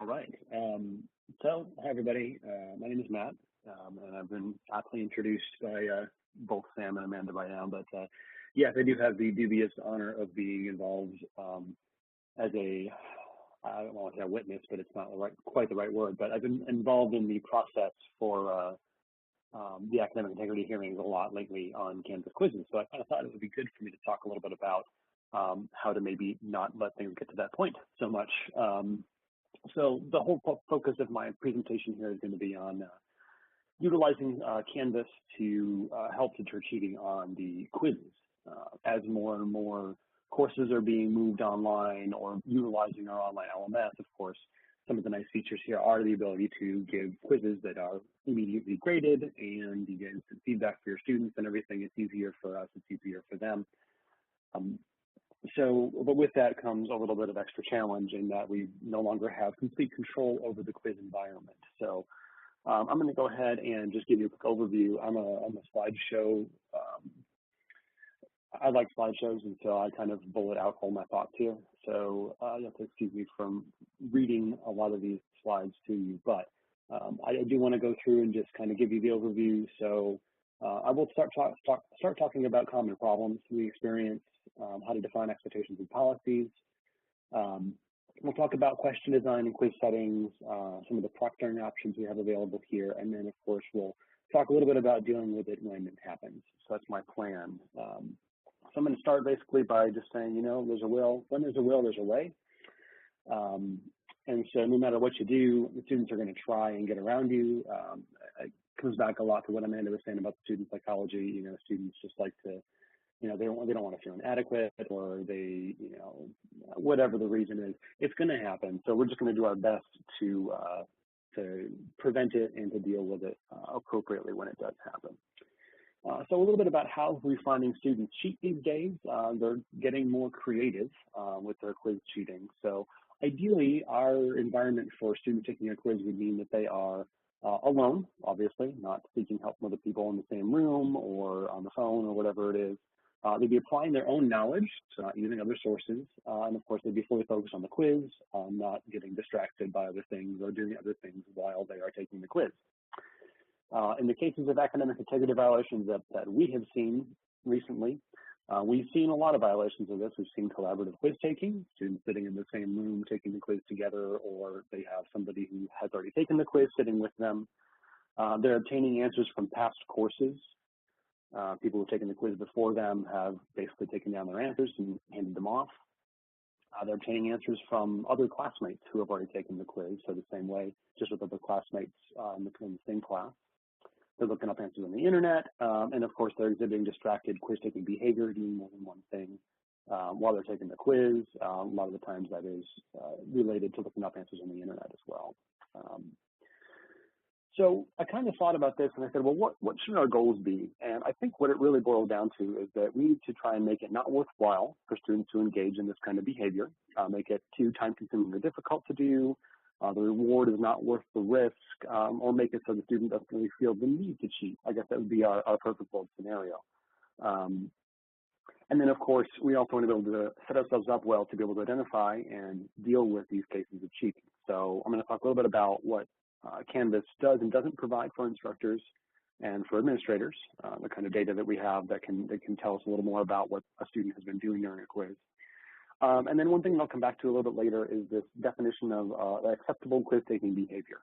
All right. Hi everybody. My name is Matt, and I've been aptly introduced by both Sam and Amanda by now. But yes, I do have the dubious honor of being involved as I don't want to say a witness, but it's not quite the right word. But I've been involved in the process for the academic integrity hearings a lot lately on Canvas quizzes. So I kind of thought it would be good for me to talk a little bit about how to maybe not let things get to that point so much. So the whole focus of my presentation here is going to be on utilizing Canvas to help deter cheating on the quizzes. As more and more courses are being moved online or utilizing our online LMS, of course, some of the nice features here are the ability to give quizzes that are immediately graded, and you get instant feedback for your students and everything. It's easier for us, it's easier for them. But with that comes a little bit of extra challenge in that we no longer have complete control over the quiz environment. So I'm going to go ahead and just give you a quick overview. I'm a slideshow. I like slideshows, and so I kind of bullet out all my thoughts here. So you have to excuse me from reading a lot of these slides to you, but I do want to go through and just kind of give you the overview. So I will start talking about common problems we experience, how to define expectations and policies. We'll talk about question design and quiz settings, some of the proctoring options we have available here, and then of course we'll talk a little bit about dealing with it when it happens. So that's my plan. So I'm going to start basically by just saying, there's a will. When there's a will, there's a way. And so no matter what you do, the students are going to try and get around you. It comes back a lot to what Amanda was saying about the student psychology. Students just like to, they don't want to feel inadequate, or they, whatever the reason is, it's going to happen. So we're just going to do our best to prevent it and to deal with it appropriately when it does happen. So a little bit about how we're finding students cheat these days. They're getting more creative with their quiz cheating. So ideally, our environment for students taking a quiz would mean that they are alone, obviously, not seeking help from other people in the same room or on the phone or whatever it is. They'd be applying their own knowledge, so not using other sources. And of course, they'd be fully focused on the quiz, not getting distracted by other things or doing other things while they are taking the quiz. In the cases of academic integrity violations that we have seen recently, we've seen a lot of violations of this. We've seen collaborative quiz taking, students sitting in the same room taking the quiz together, or they have somebody who has already taken the quiz sitting with them. They're obtaining answers from past courses. People who've taken the quiz before them have basically taken down their answers and handed them off. They're obtaining answers from other classmates who have already taken the quiz, so the same way, just with other classmates in the same class. They're looking up answers on the internet, and of course they're exhibiting distracted quiz-taking behavior, doing more than one thing while they're taking the quiz. A lot of the times that is related to looking up answers on the internet as well. So I kind of thought about this and I said, well, what should our goals be? And I think what it really boiled down to is that we need to try and make it not worthwhile for students to engage in this kind of behavior, make it too time-consuming or difficult to do. The reward is not worth the risk, or make it so the student doesn't really feel the need to cheat. I guess that would be our perfect world scenario. And then, of course, we also want to be able to set ourselves up well to be able to identify and deal with these cases of cheating. So I'm going to talk a little bit about what Canvas does and doesn't provide for instructors and for administrators, the kind of data that we have that can tell us a little more about what a student has been doing during a quiz. And then one thing I'll come back to a little bit later is this definition of acceptable quiz-taking behavior.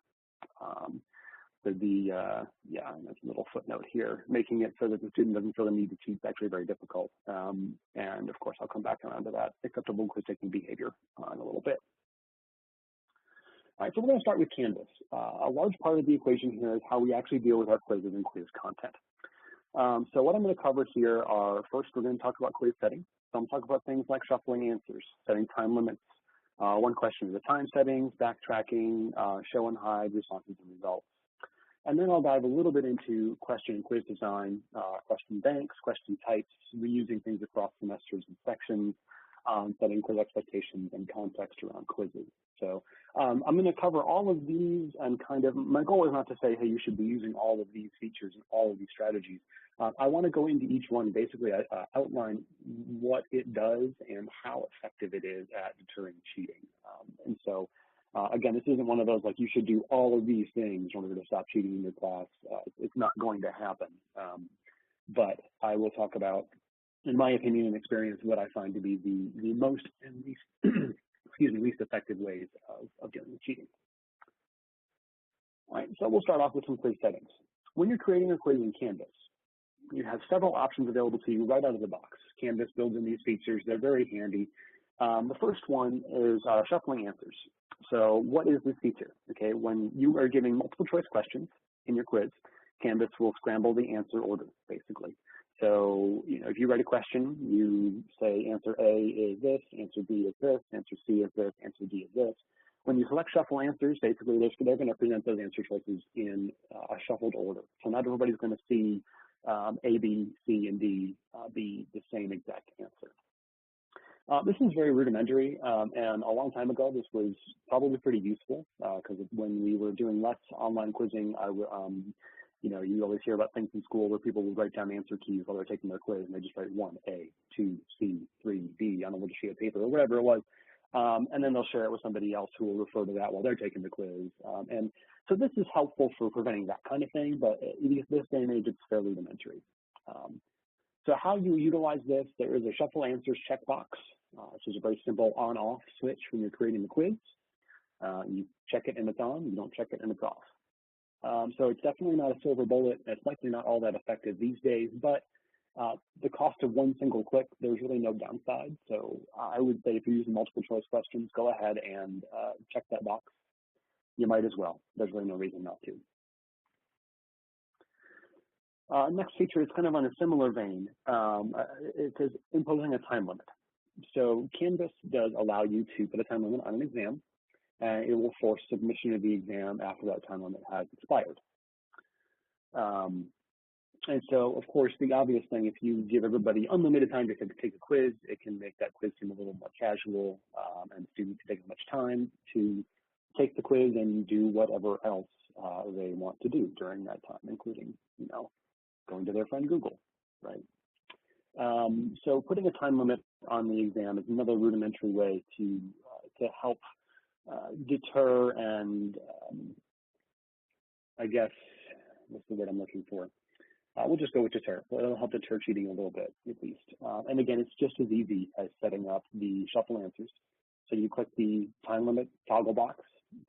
There's a little footnote here, making it so that the student doesn't feel the need to cheat is actually very difficult. And of course, I'll come back around to that acceptable quiz-taking behavior in a little bit. All right, so we're going to start with Canvas. A large part of the equation here is how we actually deal with our quizzes and quiz content. So what I'm going to cover here are, first, we're going to talk about quiz setting. So I'm going to talk about things like shuffling answers, setting time limits, one question at a time settings, backtracking, show and hide, responses and results. And then I'll dive a little bit into question and quiz design, question banks, question types, reusing things across semesters and sections, setting quiz expectations and context around quizzes. So I'm going to cover all of these, and kind of my goal is not to say, hey, you should be using all of these features and all of these strategies. I want to go into each one, basically outline what it does and how effective it is at deterring cheating. And so Again, this isn't one of those like you should do all of these things in order to stop cheating in your class. It's not going to happen. But I will talk about, in my opinion and experience, what I find to be the most and least, excuse me, least effective ways of dealing with cheating. All right, so we'll start off with some quiz settings. When you're creating a quiz in Canvas, you have several options available to you right out of the box. Canvas builds in these features. They're very handy. The first one is shuffling answers. So what is this feature? Okay, when you are giving multiple choice questions in your quiz, Canvas will scramble the answer order, basically. So, if you write a question, you say answer A is this, answer B is this, answer C is this, answer D is this. When you select shuffle answers, basically they're going to present those answer choices in a shuffled order. So not everybody's going to see A, B, C, and D be the same exact answer. This is very rudimentary, and a long time ago, this was probably pretty useful because when we were doing less online quizzing, you always hear about things in school where people would write down answer keys while they're taking their quiz, and they just write 1, A, 2, C, 3, D on a little sheet of paper or whatever it was, and then they'll share it with somebody else who will refer to that while they're taking the quiz. And so this is helpful for preventing that kind of thing, but this day and age, it's fairly rudimentary. So how you utilize this, there is a shuffle answers checkbox. This is a very simple on-off switch when you're creating the quiz. You check it and it's on, you don't check it and it's off. So it's definitely not a silver bullet. It's likely not all that effective these days, but the cost of one single click, there's really no downside. So I would say if you're using multiple choice questions, go ahead and check that box. You might as well. There's really no reason not to. Next feature is kind of on a similar vein. It is imposing a time limit. So Canvas does allow you to put a time limit on an exam, and it will force submission of the exam after that time limit has expired. And so, of course, the obvious thing, if you give everybody unlimited time to take a quiz, it can make that quiz seem a little more casual, and students can take as much time to take the quiz and do whatever else they want to do during that time, including, going to their friend Google, right? So putting a time limit on the exam is another rudimentary way to help deter and I guess, what's the word I'm looking for? We'll just go with deter. It'll help deter cheating a little bit, at least. And again, it's just as easy as setting up the shuffle answers. So you click the time limit toggle box,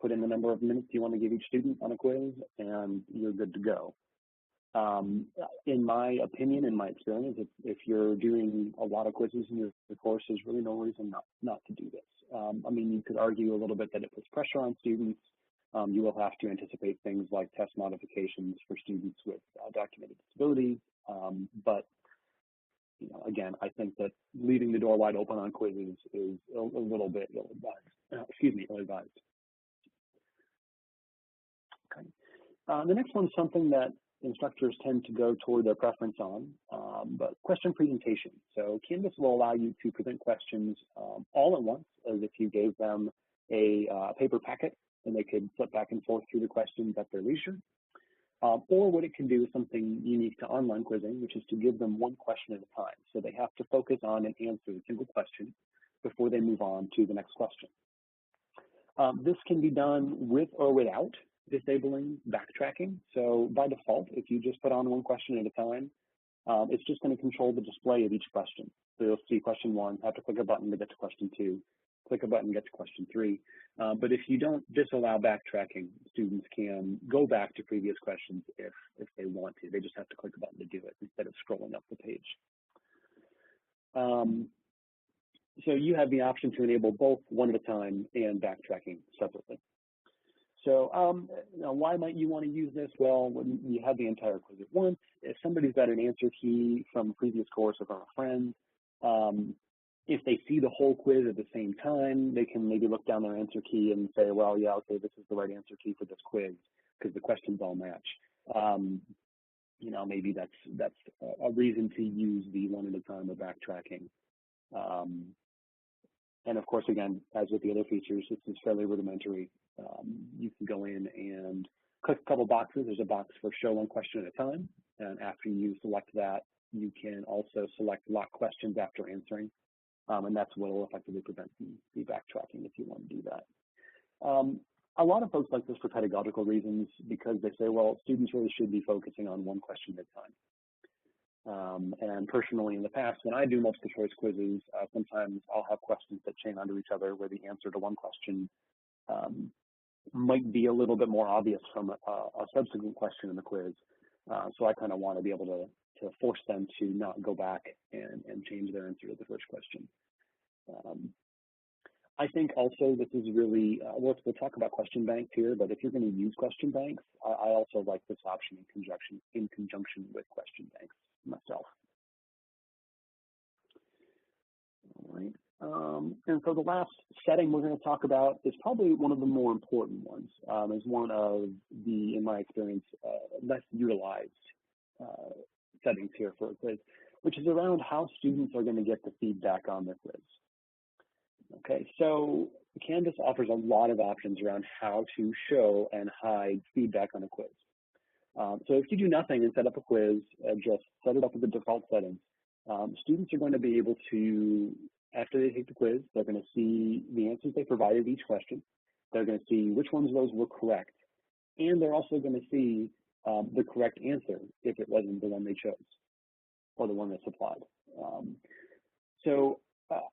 put in the number of minutes you want to give each student on a quiz, and you're good to go. In my opinion, in my experience, if you're doing a lot of quizzes in your course, there's really no reason not to do this. You could argue a little bit that it puts pressure on students. You will have to anticipate things like test modifications for students with documented disabilities. But again, I think that leaving the door wide open on quizzes is a little bit ill-advised. Ill-advised. Okay. The next one is something that instructors tend to go toward their preference on, but question presentation. So Canvas will allow you to present questions all at once, as if you gave them a paper packet, and they could flip back and forth through the questions at their leisure. Or what it can do is something unique to online quizzing, which is to give them one question at a time. So they have to focus on and answer a single question before they move on to the next question. This can be done with or without disabling backtracking. So by default, if you just put on one question at a time, it's just going to control the display of each question. So you'll see question 1, have to click a button to get to question 2, click a button, get to question 3. But if you don't disallow backtracking, students can go back to previous questions if they want to. They just have to click a button to do it instead of scrolling up the page. So you have the option to enable both one at a time and backtracking separately. So why might you want to use this? Well, when you have the entire quiz at once, if somebody's got an answer key from a previous course or from a friend, if they see the whole quiz at the same time, they can maybe look down their answer key and say, well, yeah, okay, this is the right answer key for this quiz because the questions all match. Maybe that's a reason to use the one at a time of backtracking. And of course, again, as with the other features, this is fairly rudimentary. You can go in and click a couple boxes. There's a box for show one question at a time. And after you select that, you can also select lock questions after answering. And that's what will effectively prevent the backtracking if you want to do that. A lot of folks like this for pedagogical reasons because they say, well, students really should be focusing on one question at a time. And personally, in the past, when I do multiple choice quizzes, sometimes I'll have questions that chain onto each other where the answer to one question might be a little bit more obvious from a subsequent question in the quiz. So I kind of want to be able to force them to not go back and change their answer to the first question. I think also this is really, we'll talk about question banks here, but if you're going to use question banks, I also like this option in conjunction with question banks myself. All right. And so the last setting we're going to talk about is probably one of the more important ones, is one of the, in my experience, less utilized settings here for a quiz, which is around how students are going to get the feedback on their quiz. Okay, so Canvas offers a lot of options around how to show and hide feedback on a quiz. So if you do nothing and set up a quiz, just set it up with the default settings, students are going to be able to, after they take the quiz, they're going to see the answers they provided each question. They're going to see which ones of those were correct. And they're also going to see the correct answer if it wasn't the one they chose or the one that's applied.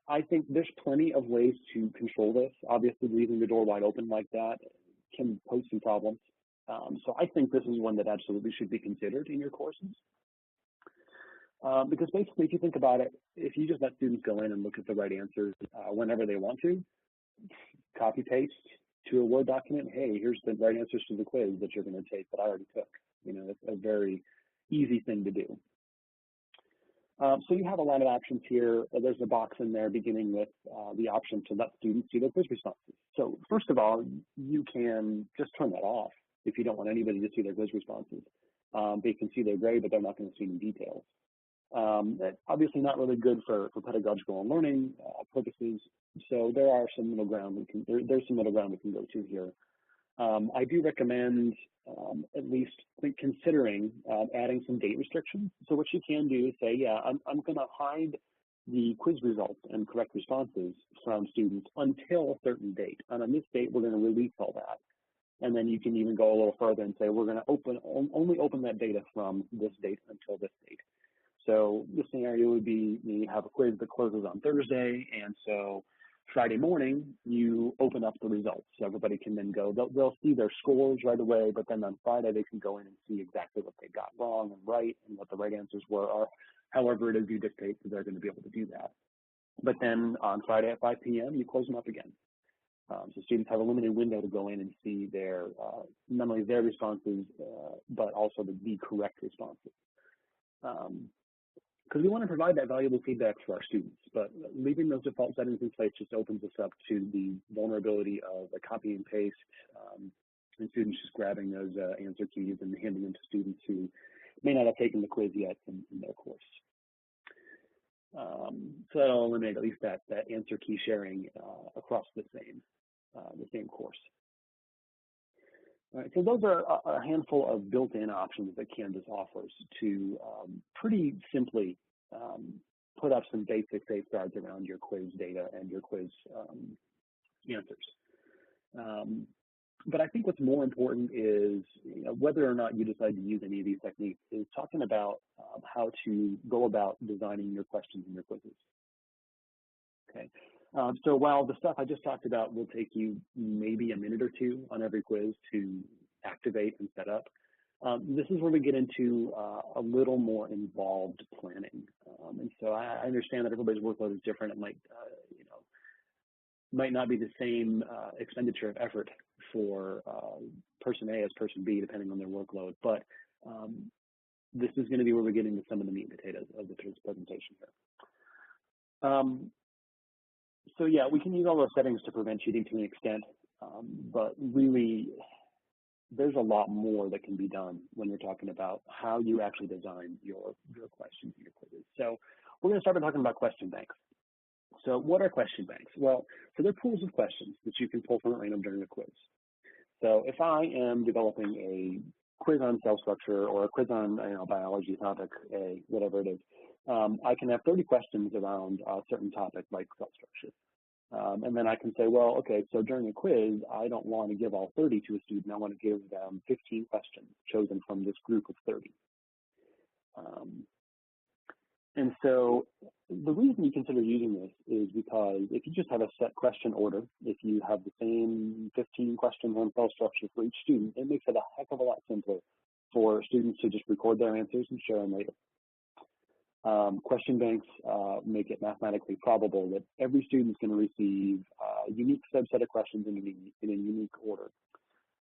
I think there's plenty of ways to control this. Obviously, leaving the door wide open like that can pose some problems. So I think this is one that absolutely should be considered in your courses. Because basically, if you think about it, if you just let students go in and look at the right answers whenever they want to, copy paste to a Word document, hey, here's the right answers to the quiz that you're going to take that I already took. You know, it's a very easy thing to do. So you have a lot of options here. There's a box in there beginning with the option to let students see their quiz responses. So first of all, you can just turn that off if you don't want anybody to see their quiz responses. They can see their grade, but they're not going to see any details. That's obviously not really good for pedagogical and learning purposes. So there are some middle ground there's some middle ground we can go to here. I do recommend at least considering adding some date restrictions. So what you can do is say, yeah, I'm going to hide the quiz results and correct responses from students until a certain date. And on this date, we're going to release all that. And then you can even go a little further and say, we're going to only open that data from this date until this date. So the scenario would be you have a quiz that closes on Thursday, and so Friday morning, you open up the results. So everybody can then go, they'll see their scores right away, but then on Friday, they can go in and see exactly what they got wrong and right and what the right answers were, or however it is you dictate that they're going to be able to do that. But then on Friday at 5 p.m., you close them up again. So students have a limited window to go in and see their, not only their responses, but also the correct responses. Because we want to provide that valuable feedback for our students, but leaving those default settings in place just opens us up to the vulnerability of a copy and paste and students just grabbing those answer keys and handing them to students who may not have taken the quiz yet in their course. So that'll eliminate at least that answer key sharing across the same course. All right, so those are a handful of built-in options that Canvas offers to pretty simply put up some basic safeguards around your quiz data and your quiz answers. But I think what's more important is whether or not you decide to use any of these techniques is talking about how to go about designing your questions and your quizzes. Okay. So while the stuff I just talked about will take you maybe a minute or two on every quiz to activate and set up, this is where we get into a little more involved planning. And so I understand that everybody's workload is different. It might not be the same expenditure of effort for person A as person B, depending on their workload. But this is going to be where we get into some of the meat and potatoes of the presentation here. So yeah, we can use all those settings to prevent cheating to an extent, but really there's a lot more that can be done when you're talking about how you actually design your questions and your quizzes. So we're going to start by talking about question banks. So what are question banks? Well, so they're pools of questions that you can pull from at random during a quiz. So if I am developing a quiz on cell structure or a quiz on biology topic A, whatever it is, I can have 30 questions around a certain topic like cell structure. And then I can say, well, okay, so during a quiz, I don't want to give all 30 to a student. I want to give them 15 questions chosen from this group of 30. And so the reason you consider using this is because if you just have a set question order, if you have the same 15 questions on cell structure for each student, it makes it a heck of a lot simpler for students to just record their answers and share them later. Question banks make it mathematically probable that every student is going to receive a unique subset of questions in a unique order.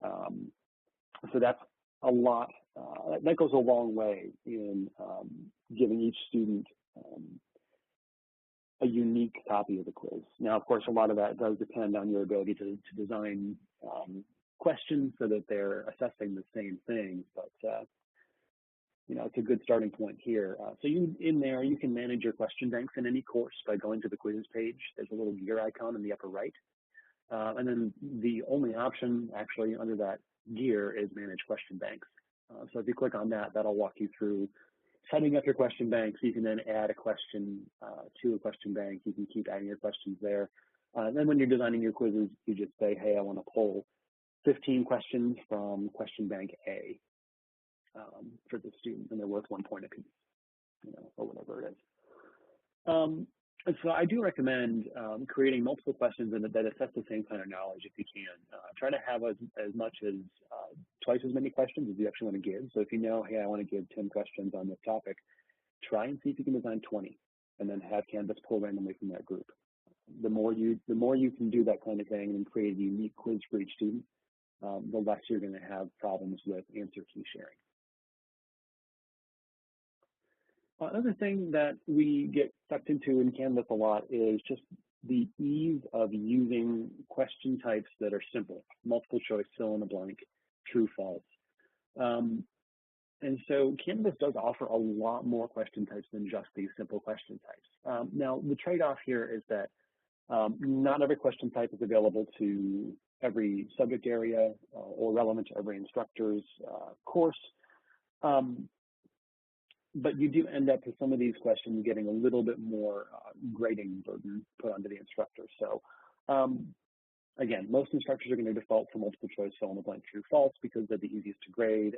So that's a lot, that goes a long way in giving each student a unique copy of the quiz. Now, of course, a lot of that does depend on your ability to design questions so that they're assessing the same things, but it's a good starting point here. So in there, you can manage your question banks in any course by going to the quiz page. There's a little gear icon in the upper right. And then the only option actually under that gear is manage question banks. So if you click on that, that'll walk you through setting up your question banks. You can then add a question to a question bank. You can keep adding your questions there. Then when you're designing your quizzes, you just say, hey, I want to pull 15 questions from question bank A for the student, and they're worth 1 point apiece, or whatever it is. And so I do recommend creating multiple questions that assess the same kind of knowledge if you can. Try to have as much as twice as many questions as you actually want to give. So if you know, hey, I want to give 10 questions on this topic, try and see if you can design 20 and then have Canvas pull randomly from that group. The more you can do that kind of thing and create a unique quiz for each student, the less you're going to have problems with answer key sharing. Another thing that we get sucked into in Canvas a lot is just the ease of using question types that are simple: multiple choice, fill in the blank, true, false. And so Canvas does offer a lot more question types than just these simple question types. Now, the trade-off here is that not every question type is available to every subject area or relevant to every instructor's course. But you do end up with some of these questions getting a little bit more grading burden put onto the instructor. So again, most instructors are going to default for multiple choice, fill in the blank, true, false, because they're the easiest to grade.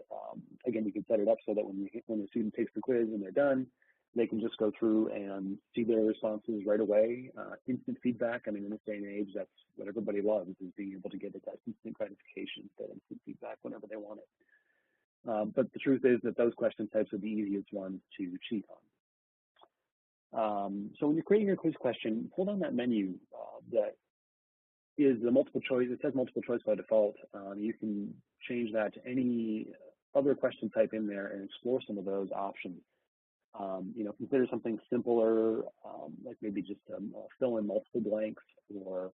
Again, you can set it up so that when the student takes the quiz and they're done, they can just go through and see their responses right away. Instant feedback. I mean, in this day and age, that's what everybody loves, is being able to get that instant gratification, that instant feedback whenever they want it. But the truth is that those question types are the easiest ones to cheat on. So when you're creating your quiz question, pull down that menu that is the multiple choice. It says multiple choice by default. You can change that to any other question type in there and explore some of those options. Consider something simpler, like maybe just fill in multiple blanks, or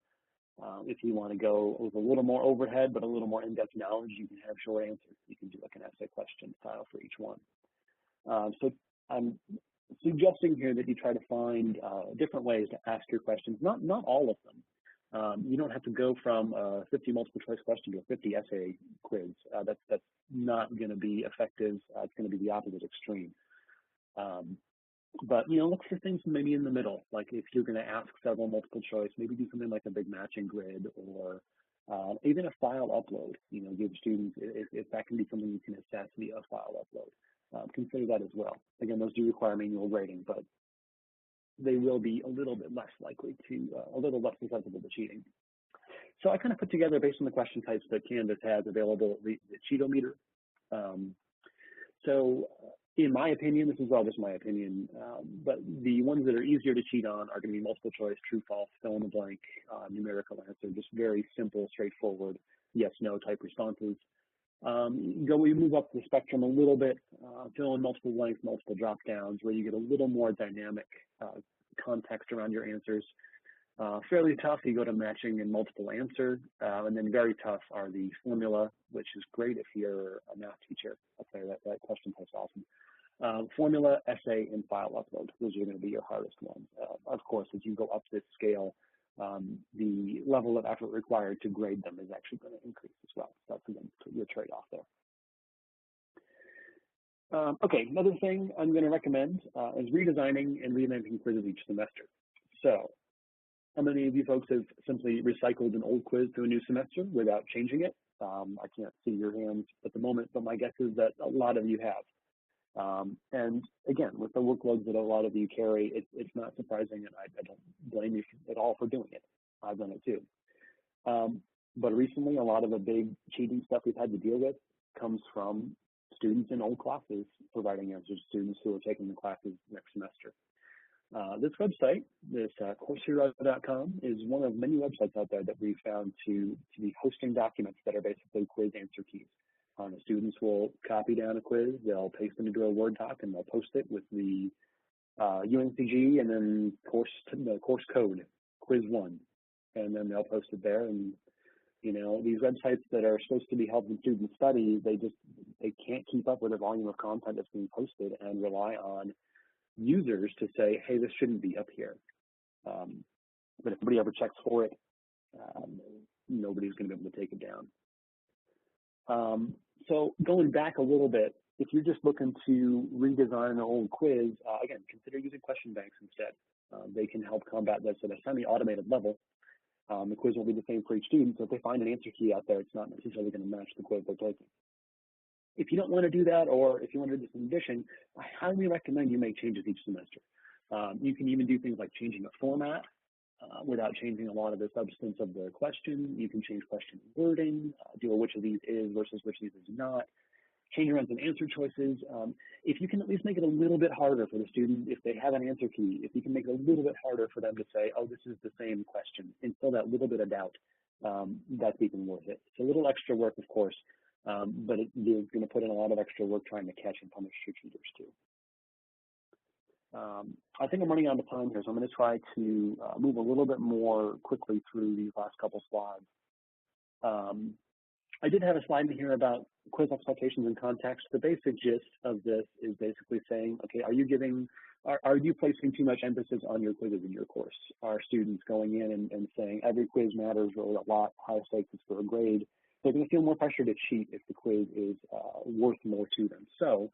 if you want to go with a little more overhead but a little more in-depth knowledge, you can have short answers. You can do like an essay question style for each one. So I'm suggesting here that you try to find different ways to ask your questions, not all of them. You don't have to go from a 50 multiple choice question to a 50 essay quiz. That's not going to be effective. It's going to be the opposite extreme. But look for things maybe in the middle. Like if you're going to ask several multiple choice, maybe do something like a big matching grid, or even a file upload. Give students, if that can be something you can assess via a file upload, consider that as well. Again, those do require manual grading, but they will be a little bit less likely to, a little less susceptible to cheating. So I kind of put together, based on the question types that Canvas has available, the cheatometer. So in my opinion, this is all just my opinion, but the ones that are easier to cheat on are going to be multiple choice, true, false, fill in the blank, numerical answer, just very simple, straightforward, yes, no type responses. We move up the spectrum a little bit, fill in multiple blanks, multiple drop downs, where you get a little more dynamic context around your answers. Fairly tough, you go to matching and multiple answer, and then very tough are the formula, which is great if you're a math teacher. I'll tell you that question type's awesome. Formula, essay, and file upload. Those are going to be your hardest ones. Of course, as you go up this scale, the level of effort required to grade them is actually going to increase as well. So that's, again, your trade-off there. Okay, another thing I'm going to recommend is redesigning and revamping quizzes each semester. So how many of you folks have simply recycled an old quiz to a new semester without changing it? I can't see your hands at the moment, but my guess is that a lot of you have. And again, with the workloads that a lot of you carry, it's not surprising, and I don't blame you at all for doing it. I've done it too. But recently, a lot of the big cheating stuff we've had to deal with comes from students in old classes providing answers to students who are taking the classes next semester. This website, this coursehero.com, is one of many websites out there that we found to be hosting documents that are basically quiz answer keys. The students will copy down a quiz, they'll paste it into a Word doc, and they'll post it with the UNCG and then the course code, quiz 1, and then they'll post it there. And you know, these websites that are supposed to be helping students study, they can't keep up with the volume of content that's being posted and rely on users to say, hey, this shouldn't be up here. But if nobody ever checks for it, nobody's going to be able to take it down. So going back a little bit, if you're just looking to redesign an old quiz, again, consider using question banks instead. They can help combat this at a semi-automated level. The quiz will be the same for each student, so if they find an answer key out there, it's not necessarily going to match the quiz they're taking. If you don't want to do that, or if you want to do this in addition, I highly recommend you make changes each semester. You can even do things like changing a format without changing a lot of the substance of the question. You can change question wording, do a which of these is versus which of these is not, change around some answer choices. If you can at least make it a little bit harder for the student, if they have an answer key, if you can make it a little bit harder for them to say, oh, this is the same question, instill that little bit of doubt, that's even worth it. It's a little extra work, of course, but you're going to put in a lot of extra work trying to catch and punish your cheaters too. I think I'm running out of time here, so I'm going to try to move a little bit more quickly through these last couple slides. I did have a slide in here about quiz expectations and context. The basic gist of this is basically saying, okay, are you placing too much emphasis on your quizzes in your course? Are students going in and saying every quiz matters really a lot, high stakes is for a grade? They're going to feel more pressure to cheat if the quiz is worth more to them. So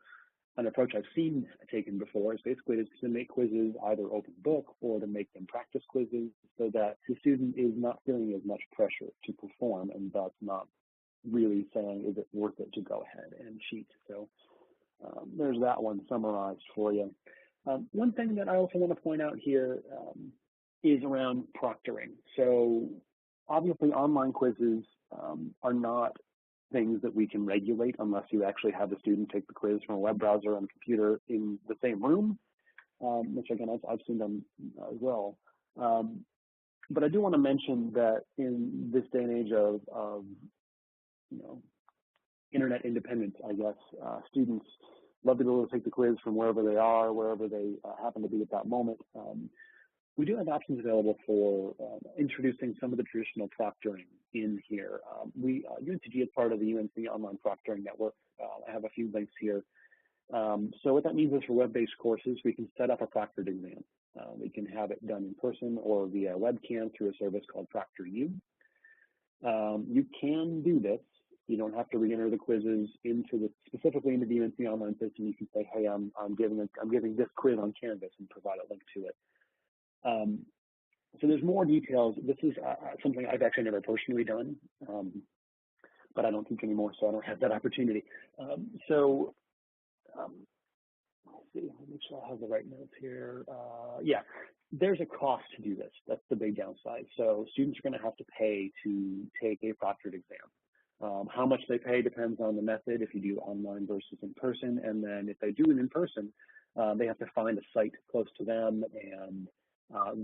an approach I've seen taken before is basically to make quizzes either open book or to make them practice quizzes so that the student is not feeling as much pressure to perform and thus not really saying, is it worth it to go ahead and cheat? So there's that one summarized for you. One thing that I also want to point out here is around proctoring. So obviously online quizzes are not things that we can regulate unless you actually have the student take the quiz from a web browser and computer in the same room, which again, I've seen them as well. But I do want to mention that in this day and age of internet independence, I guess, students love to be able to take the quiz from wherever they are, wherever they happen to be at that moment. We do have options available for introducing some of the traditional proctoring in here. UNCG is part of the UNC Online Proctoring Network. I have a few links here. So what that means is for web-based courses, we can set up a proctored exam. We can have it done in person or via webcam through a service called ProctorU. You can do this. You don't have to re-enter the quizzes specifically into the UNC online system. You can say, hey, I'm giving this quiz on Canvas and provide a link to it. So there's more details. This is something I've actually never personally done, but I don't teach anymore, so I don't have that opportunity. Let's see, let me make sure I have the right notes here. Yeah, there's a cost to do this. That's the big downside. So students are going to have to pay to take a proctored exam. How much they pay depends on the method, if you do online versus in person. And then if they do it in person, they have to find a site close to them, and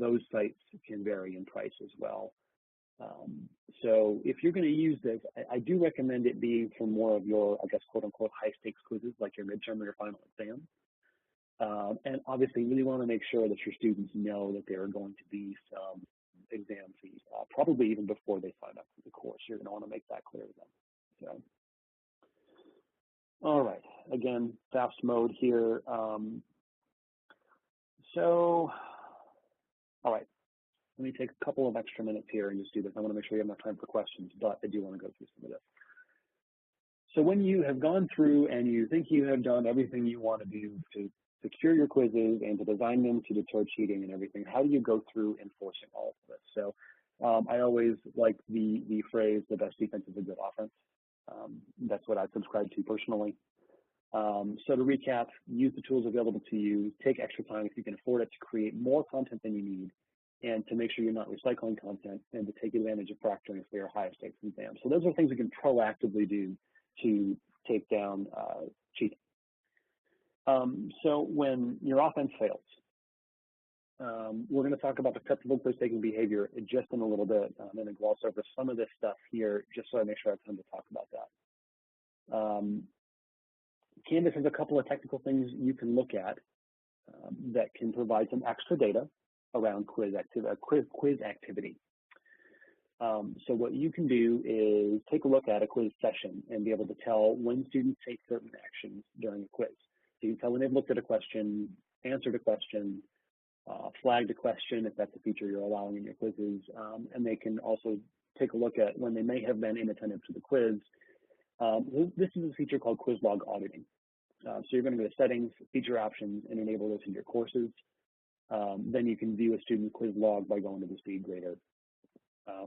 those sites can vary in price as well. So if you're going to use this, I do recommend it being for more of your, I guess, quote unquote, high stakes quizzes like your midterm or your final exam. And obviously you really want to make sure that your students know that there are going to be some exam fees, probably even before they sign up for the course. You're going to want to make that clear to them. So, all right, again, fast mode here. All right, let me take a couple of extra minutes here and just do this. I want to make sure you have enough time for questions, but I do want to go through some of this. So when you have gone through and you think you have done everything you want to do to secure your quizzes and to design them to deter cheating and everything, how do you go through enforcing all of this? So I always like the phrase, the best defense is a good offense. That's what I subscribe to personally. So to recap, use the tools available to you, take extra time if you can afford it to create more content than you need, and to make sure you're not recycling content, and to take advantage of proctoring for your higher stakes exams. So those are things we can proactively do to take down cheating. So when your offense fails, we're going to talk about acceptable quiz-taking behavior just in a little bit. I'm going to gloss over some of this stuff here just so I make sure I have time to talk about that. Canvas has a couple of technical things you can look at that can provide some extra data around quiz activity. So what you can do is take a look at a quiz session and be able to tell when students take certain actions during a quiz. So you can tell when they've looked at a question, answered a question, flagged a question if that's a feature you're allowing in your quizzes, and they can also take a look at when they may have been inattentive to the quiz. This is a feature called quiz log auditing. So you're going to go to settings, feature options, and enable this in your courses. Then you can view a student quiz log by going to the speed grader.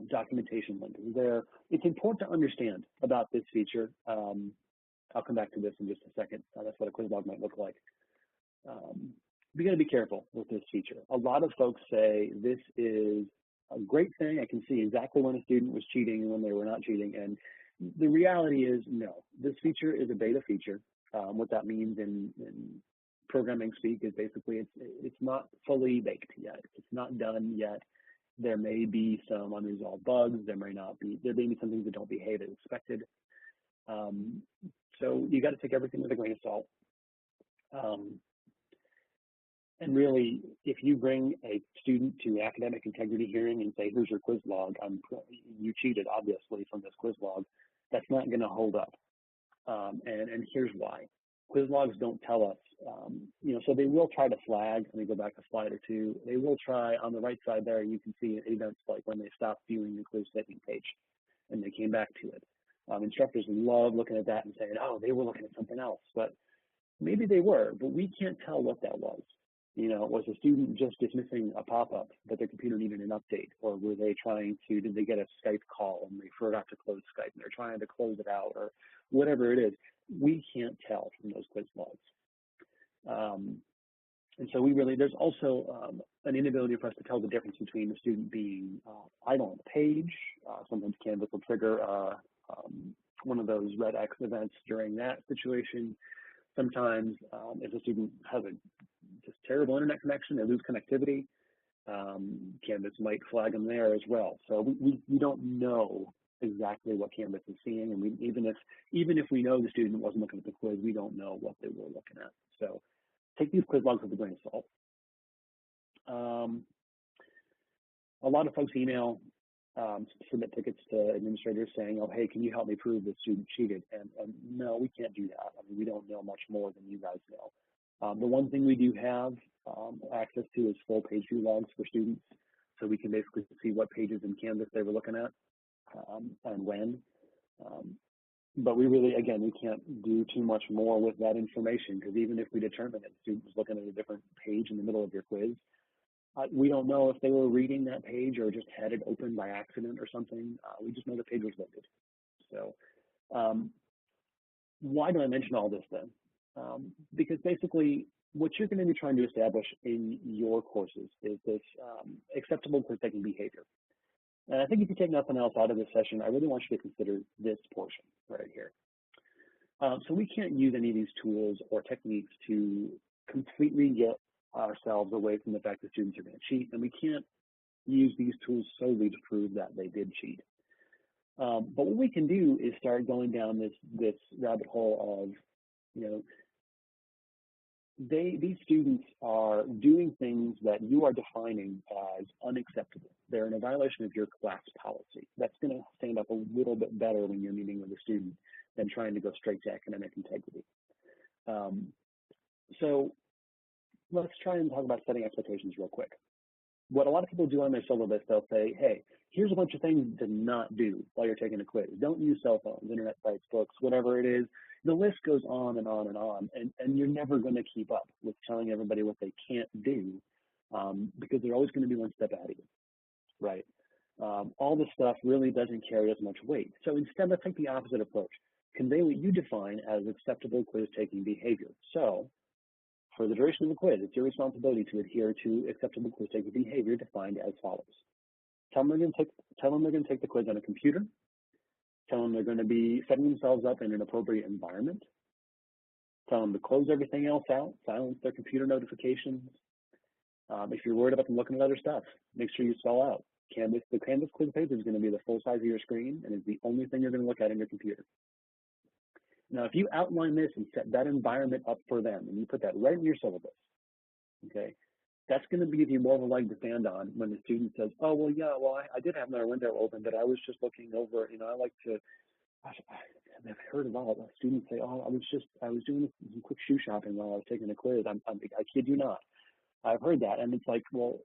Documentation link is there. It's important to understand about this feature. I'll come back to this in just a second. That's what a quiz log might look like. You got to be careful with this feature. A lot of folks say this is a great thing. I can see exactly when a student was cheating and when they were not cheating. And the reality is no. This feature is a beta feature. What that means in programming speak is basically it's not fully baked yet. It's not done yet. There may be some unresolved bugs. There may be some things that don't behave as expected. So you got to take everything with a grain of salt. And really, if you bring a student to academic integrity hearing and say, here's your quiz log, you cheated, obviously, from this quiz log, that's not going to hold up. And here's why. Quiz logs don't tell us, so they will try to flag. Let me go back a slide or two. They will try on the right side there. You can see events like when they stopped viewing the quiz taking page and they came back to it. Instructors love looking at that and saying, oh, they were looking at something else. But maybe they were, but we can't tell what that was. Was a student just dismissing a pop-up that their computer needed an update? Or were they did they get a Skype call and they forgot to close Skype and they're trying to close it out or whatever it is? We can't tell from those quiz logs. And so there's also an inability for us to tell the difference between the student being idle on the page. Sometimes Canvas will trigger one of those red X events during that situation. Sometimes if a student has a just terrible internet connection, they lose connectivity, Canvas might flag them there as well. So we don't know exactly what Canvas is seeing, and even if we know the student wasn't looking at the quiz, we don't know what they were looking at. So take these quiz logs with a grain of salt. A lot of folks email, submit tickets to administrators saying, oh, hey, can you help me prove the student cheated? And no, we can't do that. I mean, we don't know much more than you guys know. The one thing we do have access to is full page view logs for students. So we can basically see what pages in Canvas they were looking at and when. But we can't do too much more with that information, because even if we determine that the student was looking at a different page in the middle of your quiz, we don't know if they were reading that page or just had it open by accident or something. We just know the page was loaded. So why do I mention all this then? Because basically what you're going to be trying to establish in your courses is this acceptable quiz-taking behavior. And I think if you take nothing else out of this session, I really want you to consider this portion right here. So we can't use any of these tools or techniques to completely get ourselves away from the fact that students are going to cheat, and we can't use these tools solely to prove that they did cheat. But what we can do is start going down this rabbit hole of, these students are doing things that you are defining as unacceptable. They're in a violation of your class policy. That's going to stand up a little bit better when you're meeting with a student than trying to go straight to academic integrity. So let's try and talk about setting expectations real quick. what a lot of people do on their syllabus, they'll say, hey, here's a bunch of things to not do while you're taking a quiz. Don't use cell phones, internet sites, books, whatever it is. The list goes on and on and on, and you're never going to keep up with telling everybody what they can't do, because they're always going to be one step ahead of you, right? All this stuff really doesn't carry as much weight. So instead, let's take the opposite approach. Convey what you define as acceptable quiz-taking behavior. So for the duration of the quiz, it's your responsibility to adhere to acceptable quiz-taking behavior defined as follows. Tell them they're going to take the quiz on a computer. Tell them they're going to be setting themselves up in an appropriate environment. Tell them to close everything else out, silence their computer notifications. If you're worried about them looking at other stuff, make sure you spell out. The Canvas quiz page is going to be the full size of your screen and is the only thing you're going to look at in your computer. Now, if you outline this and set that environment up for them, and you put that right in your syllabus, okay, that's going to give you more of a leg to stand on when the student says, oh, well, yeah, well, I did have my window open, but I was just looking over, I like to, I've heard a lot of students say, oh, I was doing some quick shoe shopping while I was taking a quiz. I kid you not. I've heard that, and it's like, well,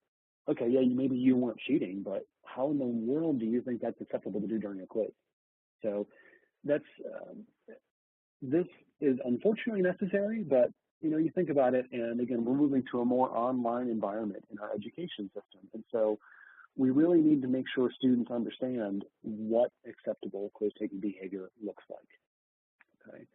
okay, yeah, maybe you weren't cheating, but how in the world do you think that's acceptable to do during a quiz? So that's, this is unfortunately necessary, but you think about it, and again, we're moving to a more online environment in our education system. And so we really need to make sure students understand what acceptable quiz-taking behavior looks like, okay?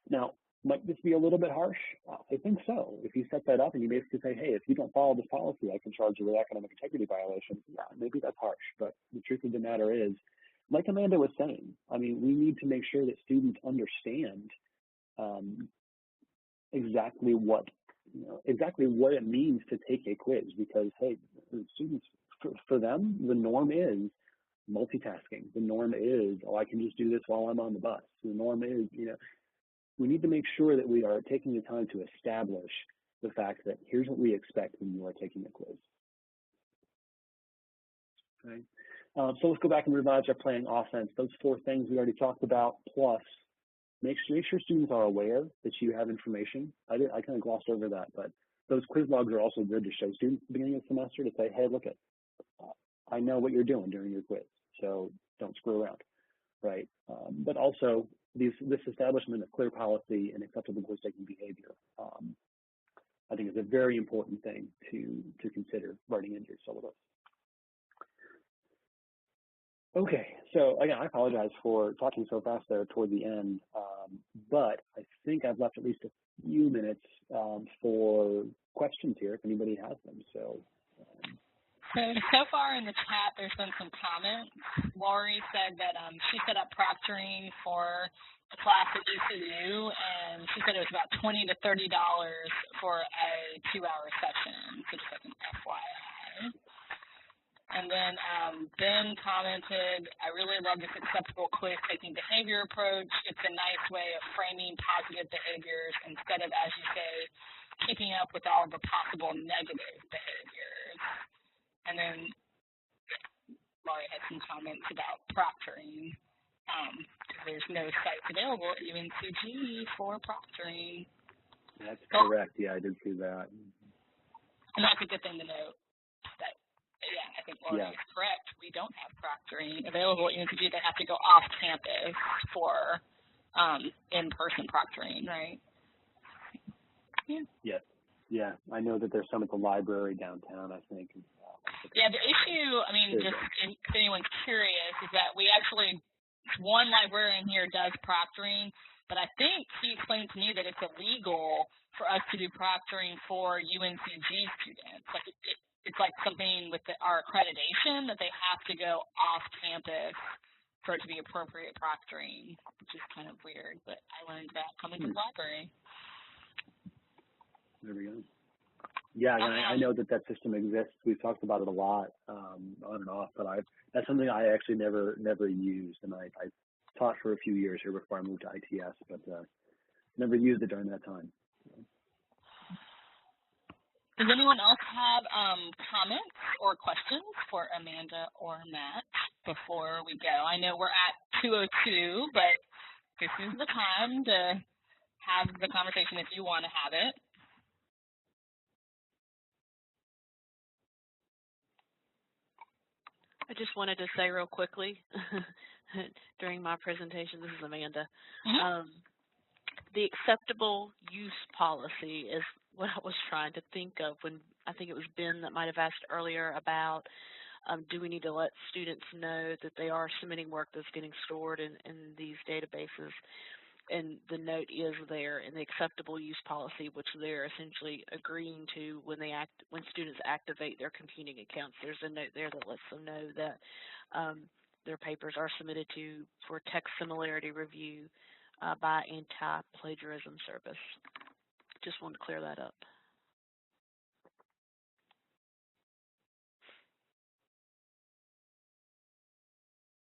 Now, might this be a little bit harsh? I think so. If you set that up and you basically say, hey, if you don't follow this policy, I can charge you with academic integrity violation, yeah, maybe that's harsh. But the truth of the matter is, like Amanda was saying, I mean, we need to make sure that students understand exactly what it means to take a quiz, because hey, students, for them, the norm is multitasking. The norm is, oh, I can just do this while I'm on the bus. The norm is, we need to make sure that we are taking the time to establish the fact that here's what we expect when you are taking a quiz. Okay. So let's go back and revise our playing offense. Those 4 things we already talked about, plus make sure students are aware that you have information. I kind of glossed over that, but those quiz logs are also good to show students at the beginning of the semester to say, hey, look, I know what you're doing during your quiz, so don't screw around, right? But also this establishment of clear policy and acceptable quiz-taking behavior, I think is a very important thing to consider writing into your syllabus. Okay, so again, I apologize for talking so fast there toward the end, but I think I've left at least a few minutes for questions here if anybody has them. So far in the chat, there's been some comments. Lori said that she set up proctoring for a class at UCU, and she said it was about $20 to $30 for a 2-hour session, so just like an FYI. And then Ben commented, I really love this acceptable quiz-taking behavior approach. It's a nice way of framing positive behaviors instead of, as you say, keeping up with all the possible negative behaviors. And then Laurie had some comments about proctoring, because there's no sites available at UNCG for proctoring. That's correct. Yeah, I did see that. And that's a good thing to note. That, yeah, I think Laurie is correct. We don't have proctoring available at UNCG. They have to go off campus for in-person proctoring, right? Yeah. Yes. Yeah, I know that there's some at the library downtown, I think. Yeah, the issue, I mean, just if anyone's curious, is that we actually, one librarian here does proctoring, but I think he explained to me that it's illegal for us to do proctoring for UNCG students. Like it's like something with our accreditation that they have to go off campus for it to be appropriate proctoring, which is kind of weird, but I learned that coming to the library. There we go. Yeah, and I know that system exists. We've talked about it a lot, on and off, but that's something I actually never used, and I taught for a few years here before I moved to ITS, but never used it during that time. Does anyone else have comments or questions for Amanda or Matt before we go? I know we're at 2:02, but this is the time to have the conversation if you want to have it. I just wanted to say real quickly during my presentation, this is Amanda, the acceptable use policy is what I was trying to think of when I think it was Ben that might have asked earlier about do we need to let students know that they are submitting work that's getting stored in these databases. And the note is there in the acceptable use policy, which they're essentially agreeing to when students activate their computing accounts. There's a note there that lets them know that their papers are submitted for text similarity review by anti-plagiarism service. Just wanted to clear that up.